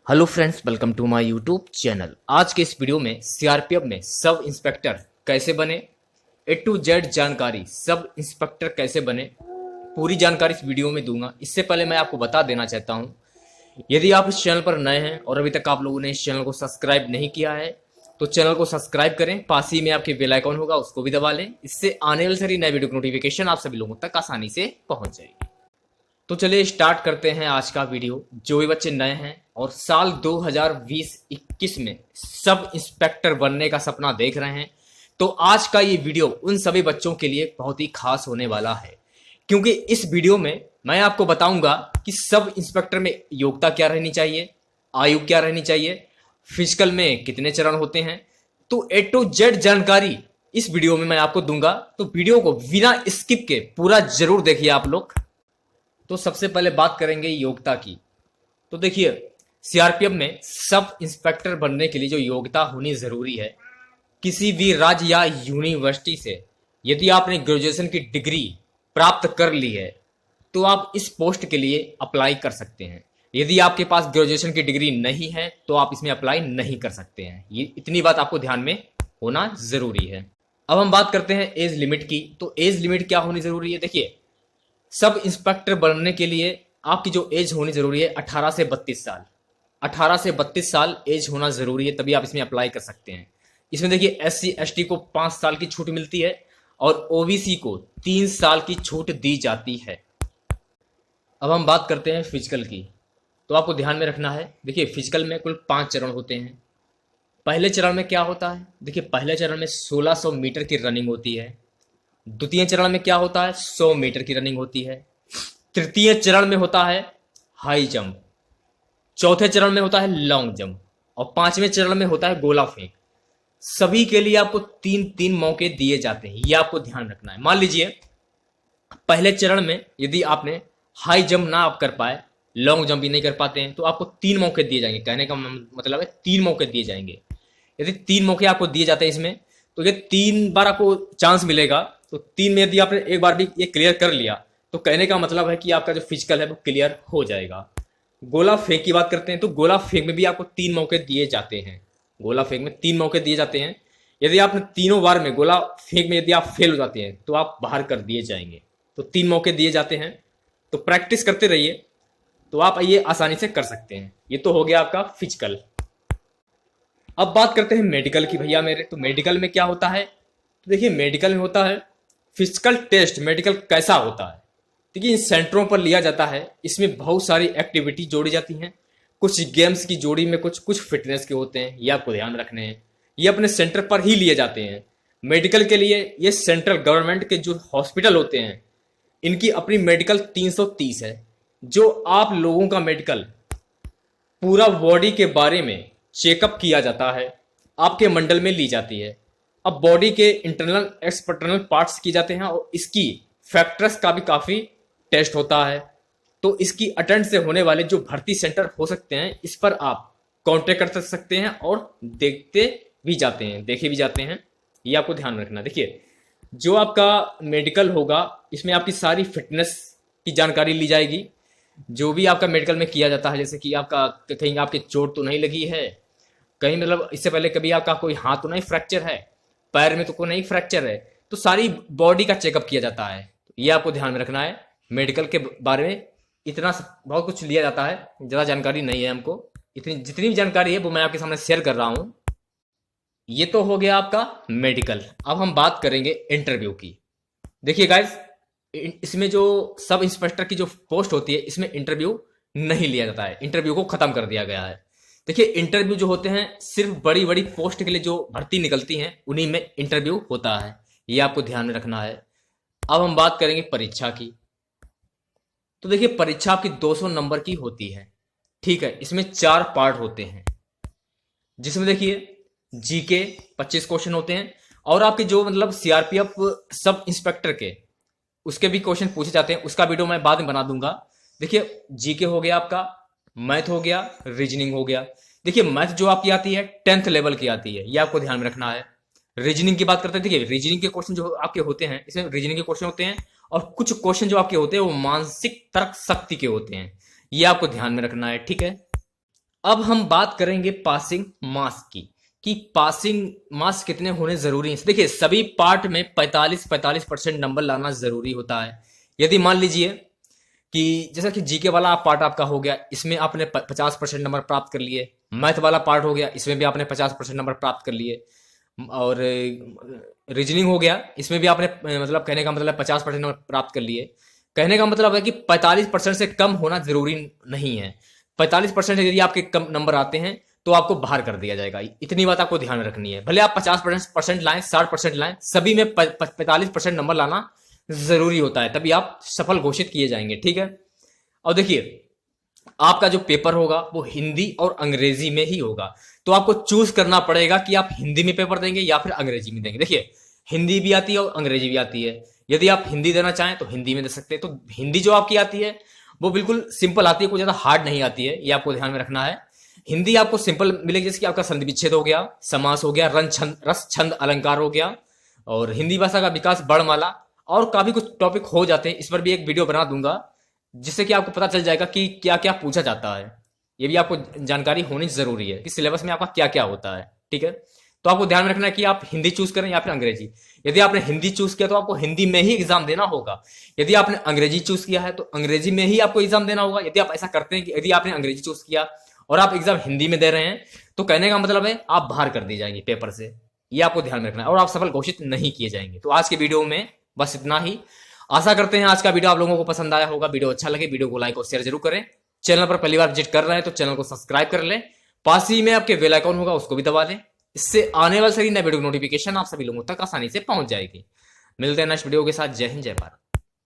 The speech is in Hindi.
Hello friends, welcome to my YouTube channel. आज के इस वीडियो में सीआरपीएफ में सब इंस्पेक्टर कैसे बने, ए टू जेड जानकारी सब इंस्पेक्टर कैसे बने, पूरी जानकारी इस वीडियो में दूंगा। इससे पहले मैं आपको बता देना चाहता हूं, यदि आप इस चैनल पर नए हैं और अभी तक आप लोगों ने इस चैनल को सब्सक्राइब नहीं किया है तो चैनल को सब्सक्राइब करें, पास ही में आपके बेल आइकॉन होगा उसको भी दबा लें। इससे आने वाली सारी नए वीडियो की नोटिफिकेशन आप सभी लोगों तक आसानी से पहुंच जाएगी। तो चलिए स्टार्ट करते हैं आज का वीडियो। जो भी बच्चे नए हैं और साल 2020-21 में सब इंस्पेक्टर बनने का सपना देख रहे हैं तो आज का ये वीडियो उन सभी बच्चों के लिए बहुत ही खास होने वाला है, क्योंकि इस वीडियो में मैं आपको बताऊंगा कि सब इंस्पेक्टर में योग्यता क्या रहनी चाहिए, आयु क्या रहनी चाहिए, फिजिकल में कितने चरण होते हैं। तो ए टू जेड जानकारी इस वीडियो में मैं आपको दूंगा, तो वीडियो को बिना स्किप के पूरा जरूर देखिए आप लोग। तो सबसे पहले बात करेंगे योग्यता की। तो देखिए, सीआरपीएफ में सब इंस्पेक्टर बनने के लिए जो योग्यता होनी जरूरी है, किसी भी राज्य या यूनिवर्सिटी से यदि आपने ग्रेजुएशन की डिग्री प्राप्त कर ली है तो आप इस पोस्ट के लिए अप्लाई कर सकते हैं। यदि आपके पास ग्रेजुएशन की डिग्री नहीं है तो आप इसमें अप्लाई नहीं कर सकते हैं। ये इतनी बात आपको ध्यान में होना जरूरी है। अब हम बात करते हैं एज लिमिट की। तो एज लिमिट क्या होनी जरूरी है? देखिए, सब इंस्पेक्टर बनने के लिए आपकी जो एज होनी जरूरी है 18 से 32 साल। 18 से 32 साल एज होना जरूरी है, तभी आप इसमें अप्लाई कर सकते हैं। इसमें देखिए, एससी एसटी को 5 साल की छूट मिलती है और ओबीसी को 3 साल की छूट दी जाती है। अब हम बात करते हैं फिजिकल की। तो आपको ध्यान में रखना है, देखिए फिजिकल में कुल 5 चरण होते हैं। पहले चरण में क्या होता है? देखिए, पहले चरण में 1600 मीटर की रनिंग होती है। द्वितीय चरण में क्या होता है? 100 मीटर की रनिंग होती है। तृतीय चरण में होता है हाई जंप। चौथे चरण में होता है लॉन्ग जंप और 5वें चरण में होता है गोला फेंक। सभी के लिए आपको 3-3 मौके दिए जाते हैं, ये आपको ध्यान रखना है। मान लीजिए पहले चरण में यदि आपने हाई जंप ना आप कर पाए, लॉन्ग जंप भी नहीं कर पाते हैं, तो आपको 3 मौके दिए जाएंगे। कहने का मतलब है 3 मौके दिए जाएंगे। यदि 3 मौके आपको दिए जाते हैं इसमें, तो ये 3 बार आपको चांस मिलेगा। तो 3 में यदि आपने एक बार भी ये क्लियर कर लिया तो कहने का मतलब है कि आपका जो फिजिकल है वो क्लियर हो जाएगा। गोला फेंक की बात करते हैं तो गोला फेंक में भी आपको 3 मौके दिए जाते हैं। गोला फेंक में 3 मौके दिए जाते हैं। यदि आपने तीनों बार में गोला फेंक में यदि आप फेल हो जाते हैं तो आप बाहर कर दिए जाएंगे। तो 3 मौके दिए जाते हैं। तो प्रैक्टिस करते रहिए तो आप ये आसानी से कर सकते हैं। ये तो हो गया आपका फिजिकल। अब बात करते हैं मेडिकल की। भैया मेरे, तो मेडिकल में क्या होता है? तो देखिए, मेडिकल में होता है फिजिकल टेस्ट। मेडिकल कैसा होता है? देखिए, इन सेंटरों पर लिया जाता है। इसमें बहुत सारी एक्टिविटी जोड़ी जाती हैं, कुछ गेम्स की जोड़ी में, कुछ फिटनेस के होते हैं। ये आपको ध्यान रखने हैं। ये अपने सेंटर पर ही लिए जाते हैं। मेडिकल के लिए ये सेंट्रल गवर्नमेंट के जो हॉस्पिटल होते हैं इनकी अपनी मेडिकल 330 है। जो आप लोगों का मेडिकल पूरा बॉडी के बारे में चेकअप किया जाता है, आपके मंडल में ली जाती है। अब बॉडी के इंटरनल एक्सटर्नल पार्ट्स किए जाते हैं और इसकी फैक्टर्स का भी काफी टेस्ट होता है। तो इसकी अटेंड से होने वाले जो भर्ती सेंटर हो सकते हैं, इस पर आप कांटेक्ट कर सकते हैं और देखे भी जाते हैं। ये आपको ध्यान रखना। देखिए, जो आपका मेडिकल होगा इसमें आपकी सारी फिटनेस की जानकारी ली जाएगी। जो भी आपका मेडिकल में किया जाता है, जैसे कि आपका कहीं आपके चोट तो नहीं लगी है, कहीं मतलब इससे पहले कभी आपका कोई हाथ तो नहीं फ्रैक्चर है, पैर में तो कोई नहीं फ्रैक्चर है, तो सारी बॉडी का चेकअप किया जाता है। ये आपको ध्यान में रखना है। मेडिकल के बारे में इतना बहुत कुछ लिया जाता है, ज़्यादा जानकारी नहीं है हमको। इतनी जितनी भी जानकारी है वो मैं आपके सामने शेयर कर रहा हूँ। ये तो हो गया आपका मेडिकल। अब हम बात करेंगे इंटरव्यू की। देखिए गाइस, इसमें जो सब इंस्पेक्टर की जो पोस्ट होती है इसमें इंटरव्यू नहीं लिया जाता है। इंटरव्यू को खत्म कर दिया गया है। देखिए, इंटरव्यू जो होते हैं सिर्फ बड़ी बड़ी पोस्ट के लिए जो भर्ती निकलती हैं उन्हीं में इंटरव्यू होता है। ये आपको ध्यान में रखना है। अब हम बात करेंगे परीक्षा की। तो देखिए, परीक्षा आपकी 200 नंबर की होती है। ठीक है, इसमें 4 पार्ट होते हैं, जिसमें देखिए जीके 25 क्वेश्चन होते हैं और आपके जो मतलब सीआरपीएफ सब इंस्पेक्टर के उसके भी क्वेश्चन पूछे जाते हैं। उसका वीडियो मैं बाद में बना दूंगा। देखिए, जीके हो गया आपका, मैथ हो गया, रीजनिंग हो गया। देखिए, मैथ जो आपकी आती है 10th लेवल की आती है, ये आपको ध्यान में रखना है। रीजनिंग की बात करते हैं। देखिए, रीजनिंग के क्वेश्चन जो आपके होते हैं इसमें रीजनिंग के क्वेश्चन होते हैं और कुछ क्वेश्चन जो आपके होते हैं वो मानसिक तर्क शक्ति के होते हैं। ये आपको ध्यान में रखना है। ठीक है, अब हम बात करेंगे पासिंग मार्क्स की, कि पासिंग मार्क्स कितने होने जरूरी हैं। देखिए सभी पार्ट में 45% नंबर लाना जरूरी होता है। यदि मान लीजिए कि जैसा कि जीके वाला पार्ट आपका हो गया, इसमें आपने 50% नंबर प्राप्त कर लिए, मैथ वाला पार्ट हो गया, इसमें भी आपने 50% नंबर प्राप्त कर लिए, और रीजनिंग हो गया, इसमें भी आपने मतलब कहने का मतलब 50% नंबर प्राप्त कर लिए। कहने का मतलब है कि 45% से कम होना जरूरी नहीं है। 45% यदि आपके कम नंबर आते हैं तो आपको बाहर कर दिया जाएगा। इतनी बात आपको ध्यान में रखनी है। भले आप 50% लाएं, 60% लाएं, सभी में 45% नंबर लाना जरूरी होता है, तभी आप सफल घोषित किए जाएंगे। ठीक है। और देखिए आपका जो पेपर होगा वो हिंदी और अंग्रेजी में ही होगा, तो आपको चूज करना पड़ेगा कि आप हिंदी में पेपर देंगे या फिर अंग्रेजी में देंगे। देखिए हिंदी भी आती है और अंग्रेजी भी आती है। यदि आप हिंदी देना चाहें तो हिंदी में दे सकते हैं। तो हिंदी जो आपकी आती है वो बिल्कुल सिंपल आती है, कोई ज्यादा हार्ड नहीं आती है, ये आपको ध्यान में रखना है। हिंदी आपको सिंपल मिलेगी, जैसे कि आपका संधि विच्छेद हो गया, समास हो गया, रस छंद अलंकार हो गया, और हिंदी भाषा का विकास, वर्णमाला, और काफी कुछ टॉपिक हो जाते हैं। इस पर भी एक वीडियो बना दूंगा जिससे कि आपको पता चल जाएगा कि क्या क्या पूछा जाता है। ये भी आपको जानकारी होनी जरूरी है कि सिलेबस में आपका क्या क्या होता है। ठीक है। तो आपको ध्यान में रखना है कि आप हिंदी चूज करें या फिर अंग्रेजी। यदि आपने हिंदी चूज किया तो आपको हिंदी में ही एग्जाम देना होगा। यदि आपने अंग्रेजी चूज किया है तो अंग्रेजी में ही आपको एग्जाम देना होगा। यदि आप ऐसा करते हैं कि यदि आपने अंग्रेजी चूज किया और आप एग्जाम हिंदी में दे रहे हैं तो कहने का मतलब है आप बाहर कर दी जाएंगे पेपर से। ये आपको ध्यान में रखना है और आप सफल घोषित नहीं किए जाएंगे। तो आज के वीडियो में बस इतना ही। आशा करते हैं आज का वीडियो आप लोगों को पसंद आया होगा। वीडियो अच्छा लगे वीडियो को लाइक और शेयर जरूर करें। चैनल पर पहली बार विजिट कर रहे हैं तो चैनल को सब्सक्राइब कर लें। पास ही में आपके बेल आइकन होगा, उसको भी दबा दें। इससे आने वाले सभी नए वीडियो की नोटिफिकेशन आप सभी लोगों तक आसानी से पहुंच जाएगी। मिलते हैं नेक्स्ट वीडियो के साथ। जय हिंद, जय भारत।